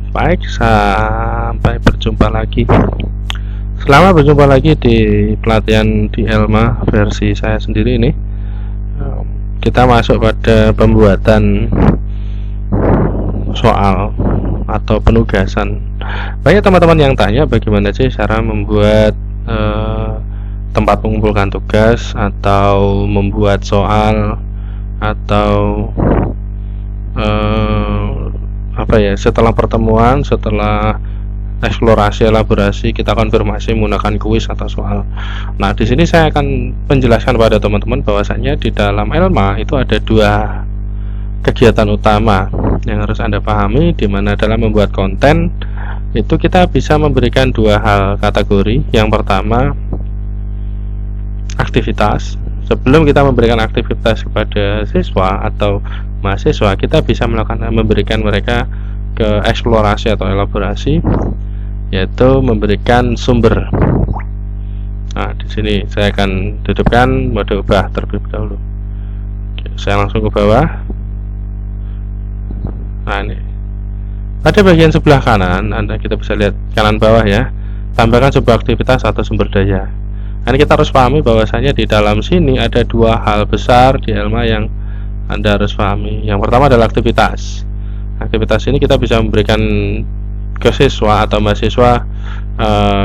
Baik, sampai berjumpa lagi. Selamat berjumpa lagi di pelatihan di Elma versi saya sendiri ini. Kita masuk pada pembuatan soal atau penugasan. Banyak teman-teman yang tanya bagaimana sih cara membuat tempat mengumpulkan tugas atau membuat soal atau setelah pertemuan, setelah eksplorasi, elaborasi, kita konfirmasi menggunakan kuis atau soal. Nah, di sini saya akan menjelaskan pada teman-teman bahwasanya di dalam Elma itu ada dua kegiatan utama yang harus Anda pahami, di mana dalam membuat konten itu kita bisa memberikan dua hal kategori. Yang pertama, aktivitas. Sebelum kita memberikan aktivitas kepada siswa atau mahasiswa, kita bisa memberikan mereka ke eksplorasi atau elaborasi, yaitu memberikan sumber. Nah, di sini saya akan hidupkan mode ubah terlebih dahulu. Oke, saya langsung ke bawah. Nah, ini pada bagian sebelah kanan, kita bisa lihat kanan bawah ya, tambahkan sebuah aktivitas atau sumber daya. Nah, kita harus pahami bahwasanya di dalam sini ada dua hal besar di Elma yang Anda harus pahami. Yang pertama adalah aktivitas. Aktivitas ini kita bisa memberikan ke siswa atau mahasiswa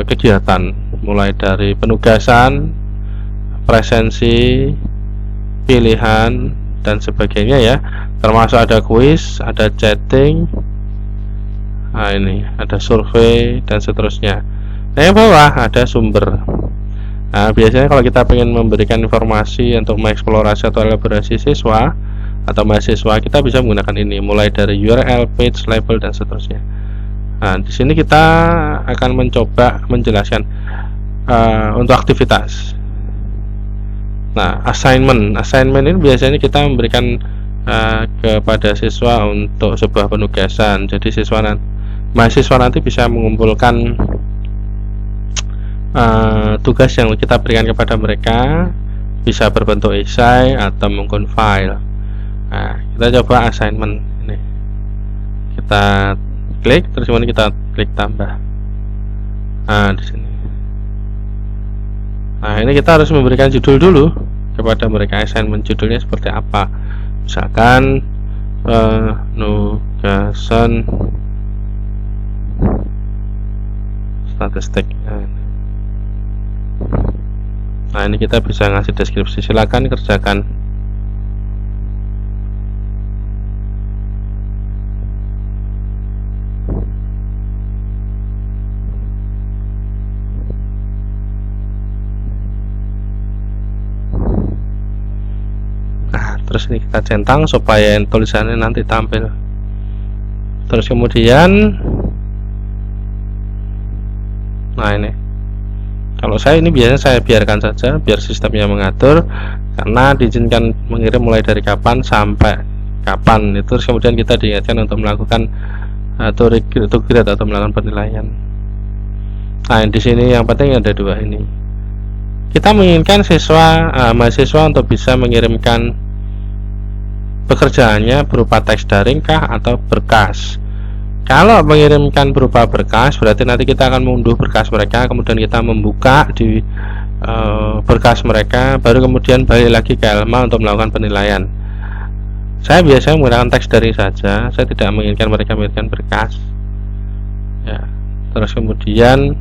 kegiatan, mulai dari penugasan, presensi, pilihan, dan sebagainya ya. Termasuk ada kuis, ada chatting, nah ini ada survei dan seterusnya. Nah, yang bawah ada sumber. Nah, biasanya kalau kita ingin memberikan informasi untuk mengeksplorasi atau elaborasi siswa atau mahasiswa, kita bisa menggunakan ini, mulai dari URL, page, label, dan seterusnya. Nah, di sini kita akan mencoba menjelaskan untuk aktivitas. Nah, assignment ini biasanya kita memberikan kepada siswa untuk sebuah penugasan. Jadi mahasiswa nanti bisa mengumpulkan tugas yang kita berikan kepada mereka, bisa berbentuk esai atau mungkin file. Nah, kita coba assignment ini. Kita klik, terus kemudian kita klik tambah. Nah, di sini. Nah, ini kita harus memberikan judul dulu kepada mereka. Assignment judulnya seperti apa? Misalkan penugasan statistik. Nah, ini kita bisa ngasih deskripsi, silakan kerjakan. Nah, terus ini kita centang supaya tulisannya nanti tampil. Terus kemudian, nah ini, kalau saya ini biasanya saya biarkan saja biar sistemnya mengatur, karena diizinkan mengirim mulai dari kapan sampai kapan. Itu terus kemudian kita diingatkan untuk melakukan to grade atau melakukan penilaian. Nah, di sini yang penting ada dua ini. Kita menginginkan mahasiswa untuk bisa mengirimkan pekerjaannya berupa teks daring kah atau berkas. Kalau mengirimkan berupa berkas, berarti nanti kita akan mengunduh berkas mereka, kemudian kita membuka di berkas mereka, baru kemudian balik lagi ke Elma untuk melakukan penilaian. Saya biasanya menggunakan teks daring saja, saya tidak menginginkan mereka mengirimkan berkas. Ya, terus kemudian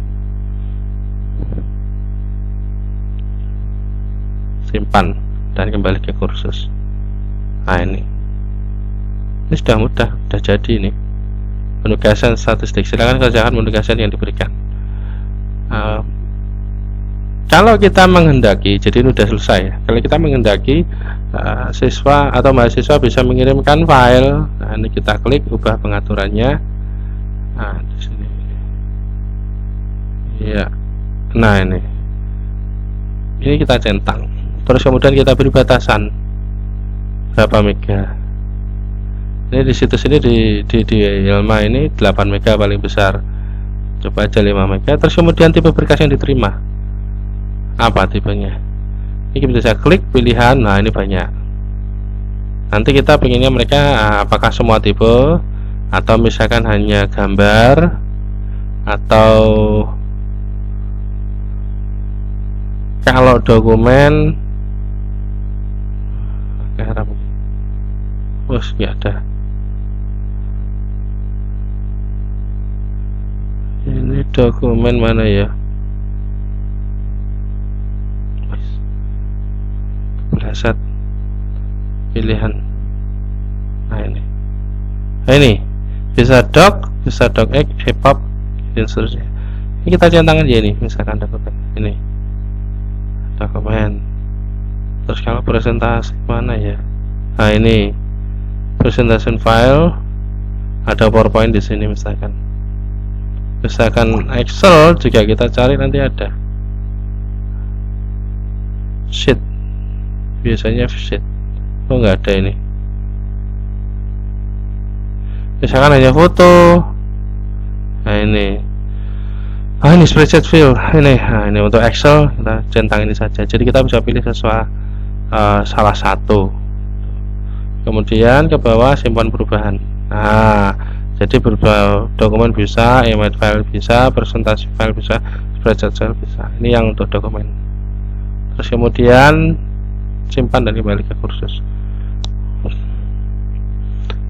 simpan dan kembali ke kursus. Nah, ini sudah mudah, sudah jadi ini. Penugasan statistik, silakan kerjakan penugasan yang diberikan. Kalau kita menghendaki, jadi ini sudah selesai. Kalau kita menghendaki siswa atau mahasiswa bisa mengirimkan file, nah ini kita klik ubah pengaturannya. Nah, di sini. Ya. Nah, ini kita centang. Terus kemudian kita beri batasan berapa mega. Ini di situs ini di Elma ini 8 mega paling besar. Coba aja 5 mega. Terus kemudian tipe berkas yang diterima. Apa tipenya? Ini bisa klik pilihan. Nah, ini banyak. Nanti kita pengennya mereka apakah semua tipe atau misalkan hanya gambar atau kalau dokumen ya ada. Ini dokumen mana ya? Preset pilihan. Nah ini bisa doc, bisa docx, EPUB, dan seterusnya. Ini kita centangkan aja ini, misalkan dokumen ini dokumen. Terus kalau presentasi mana ya? Nah ini presentation file, ada PowerPoint di sini misalkan Excel juga kita cari nanti ada sheet, biasanya sheet. Oh nggak ada ini. Misalkan hanya foto. Nah ini spreadsheet file ini. Nah, ini untuk Excel kita centang ini saja. Jadi kita bisa pilih sesuai salah satu. Kemudian ke bawah simpan perubahan. Nah, jadi berupa dokumen bisa, image file bisa, presentasi file bisa, spreadsheet file bisa. Ini yang untuk dokumen. Terus kemudian simpan dan kembali ke kursus.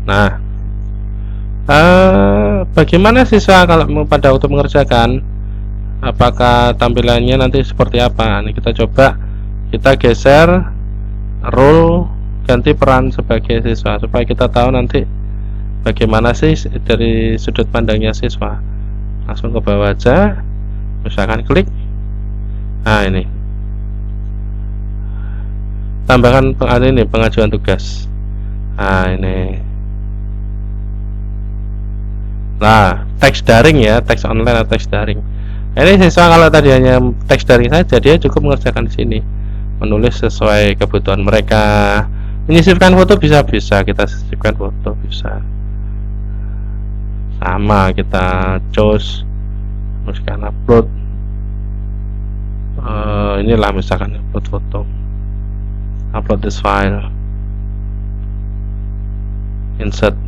Nah, bagaimana siswa kalau pada waktu mengerjakan, apakah tampilannya nanti seperti apa? Ini kita coba, kita geser role, ganti peran sebagai siswa supaya kita tahu nanti bagaimana sih dari sudut pandangnya siswa. Langsung ke bawah aja, misalkan klik. Nah ini tambahkan pengajuan tugas. Nah ini, nah teks daring ya, teks online atau teks daring. Ini siswa kalau tadi hanya teks daring saja, dia cukup mengerjakan di sini, menulis sesuai kebutuhan mereka. Menyisipkan foto bisa kita sisipkan foto bisa, sama kita choose, teruskan upload. Inilah misalkan upload foto, upload this file, insert.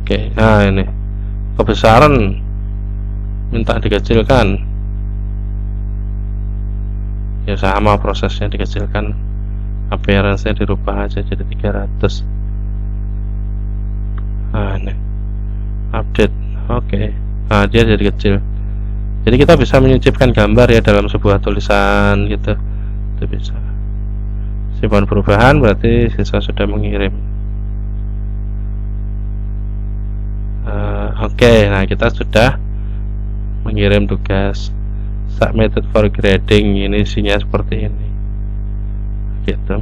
Oke, nah ini kebesaran minta dikecilkan, ya sama prosesnya, dikecilkan, appearance-nya dirubah aja jadi 300. Nah ini update. Oke. Nah dia jadi kecil, jadi kita bisa menyisipkan gambar ya dalam sebuah tulisan gitu, itu bisa. Simpan perubahan berarti siswa sudah mengirim. Oke, nah kita sudah mengirim tugas. Submitted for grading, ini isinya seperti ini gitu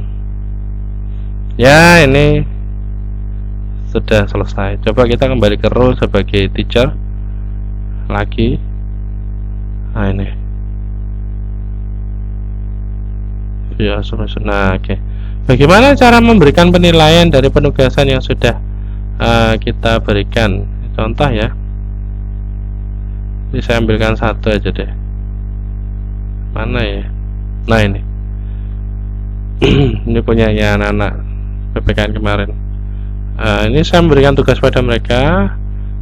ya. Ini sudah selesai. Coba kita kembali ke role sebagai teacher lagi. Nah ini ya, nah oke. Bagaimana cara memberikan penilaian dari penugasan yang sudah kita berikan? Contoh ya, ini saya ambilkan satu aja deh. Mana ya? Nah ini ini punyanya anak-anak PPKN kemarin. Ini saya memberikan tugas pada mereka.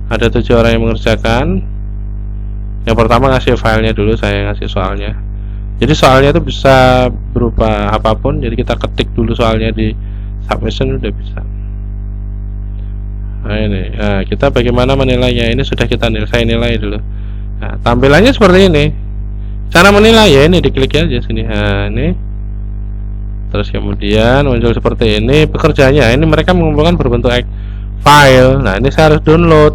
Ada 7 orang yang mengerjakan. Yang pertama ngasih filenya dulu, saya ngasih soalnya. Jadi soalnya itu bisa berupa apapun. Jadi kita ketik dulu soalnya di submission, udah bisa. Nah ini, kita bagaimana menilainya? Ini sudah kita saya nilai dulu. Nah, tampilannya seperti ini. Cara menilai ya ini, diklik aja sini. Nah ini, terus kemudian muncul seperti ini pekerjaannya. Ini mereka mengumpulkan berbentuk file. Nah ini saya harus download.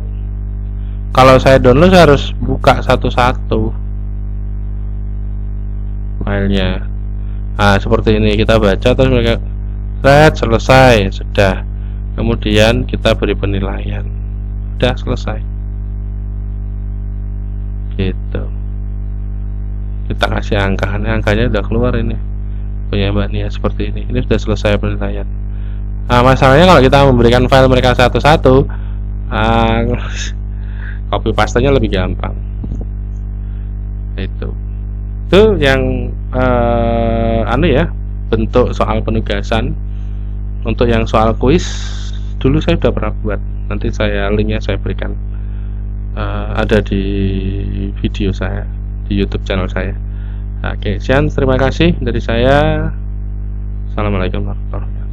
Kalau saya download saya harus buka satu-satu filenya. Nah seperti ini, kita baca terus mereka selesai, sudah. Kemudian kita beri penilaian, udah selesai gitu. Kita kasih angka, angkanya udah keluar ini punya Mbak Nia seperti ini. Ini sudah selesai penilaian. Nah masalahnya kalau kita memberikan file mereka satu-satu, copy pastanya lebih gampang. Itu yang ya, bentuk soal penugasan. Untuk yang soal kuis dulu saya sudah pernah buat, nanti linknya saya berikan, ada di video saya di YouTube channel saya. Oke, sekian, terima kasih dari saya. Assalamualaikum warahmatullahi wabarakatuh.